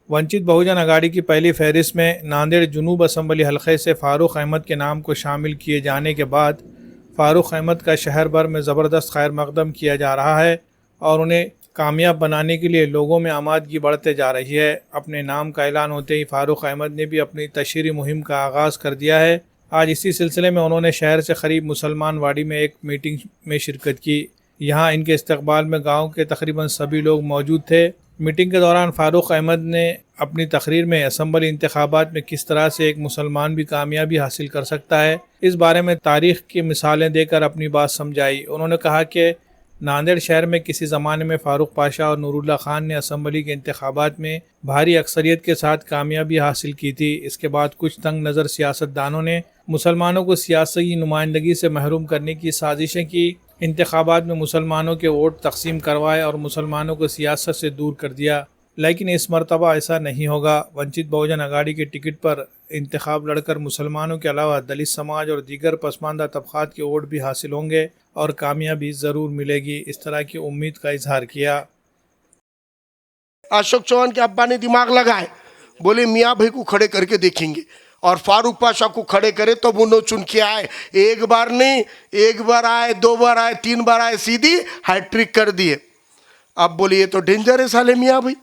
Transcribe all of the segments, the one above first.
वंचित बहुजन अघाड़ी की पहली फहरिस्त में नांदेड़ जुनूब असम्बली हलक़े से फ़ारूक अहमद के नाम को शामिल किए जाने के बाद फ़ारूक अहमद का शहर भर में ज़बरदस्त खैर मकदम किया जा रहा है और उन्हें कामयाब बनाने के लिए लोगों में आमादगी बढ़ते जा रही है। अपने नाम का ऐलान होते ही फ़ारूक अहमद ने भी अपनी तशहीरी मुहिम का आगाज़ कर दिया है। आज इसी सिलसिले में उन्होंने शहर से करीब मुसलमान वाड़ी में एक मीटिंग में शिरकत की। यहाँ इनके इस्तकबाल में गाँव के तकरीबन सभी लोग मौजूद थे। मीटिंग के दौरान फ़ारूक अहमद ने अपनी तकरीर में असम्बली इंतखाबात में किस तरह से एक मुसलमान भी कामयाबी हासिल कर सकता है, इस बारे में तारीख़ की मिसालें देकर अपनी बात समझाई। उन्होंने कहा कि नांदेड़ शहर में किसी ज़माने में फ़ारूक पाशा और नूरुल्लाह खान ने असम्बली के इंतखाबात में भारी अक्सरियत के साथ कामयाबी हासिल की थी। इसके बाद कुछ तंग नज़र सियासतदानों ने मुसलमानों को सियासी नुमाइंदगी से महरूम करने की साजिशें की। इंतखाबात में मुसलमानों के वोट तकसीम करवाए और मुसलमानों को सियासत से दूर कर दिया, लेकिन इस मरतबा ऐसा नहीं होगा। वंचित बहुजन अघाड़ी के टिकट पर इंतखाब लड़कर मुसलमानों के अलावा दलित समाज और दीगर पसमानदा तबक़ात के वोट भी हासिल होंगे और कामयाबी ज़रूर मिलेगी, इस तरह की उम्मीद का इजहार किया। अशोक चौहान के अब्बा ने दिमाग लगाए, बोले मियाँ भाई को खड़े करके देखेंगे और फारूक पाशा को खड़े करे तो वो चुन के आए। एक बार नहीं, एक बार आए, दो बार आए, तीन बार आए, सीधी हैट्रिक कर दिए। अब बोले ये तो डेंजर है साले मियाँ भाई,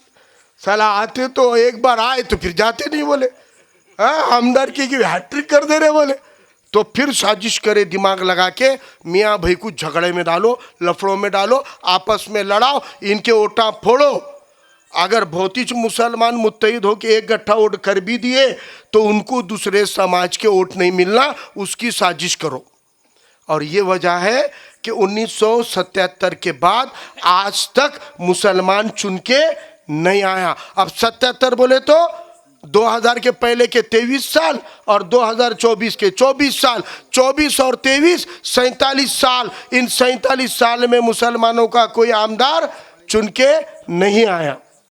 साला आते तो एक बार आए तो फिर जाते नहीं, बोले हमदर की हैट्रिक कर दे रहे बोले। तो फिर साजिश करे दिमाग लगा के, मियाँ भाई को झगड़े में डालो, लफड़ों में डालो, आपस में लड़ाओ, इनके ओटा फोड़ो। अगर भौतिक मुसलमान मुत्तहिद हो के एक गट्ठा वोट कर भी दिए तो उनको दूसरे समाज के वोट नहीं मिलना, उसकी साजिश करो। और ये वजह है कि 1977 के बाद आज तक मुसलमान चुन के नहीं आया। अब 77 बोले तो 2000 के पहले के 23 साल और 2024 के 24 साल, 24 और 23 47 साल। इन 47 साल में मुसलमानों का कोई आमदार चुन के नहीं आया।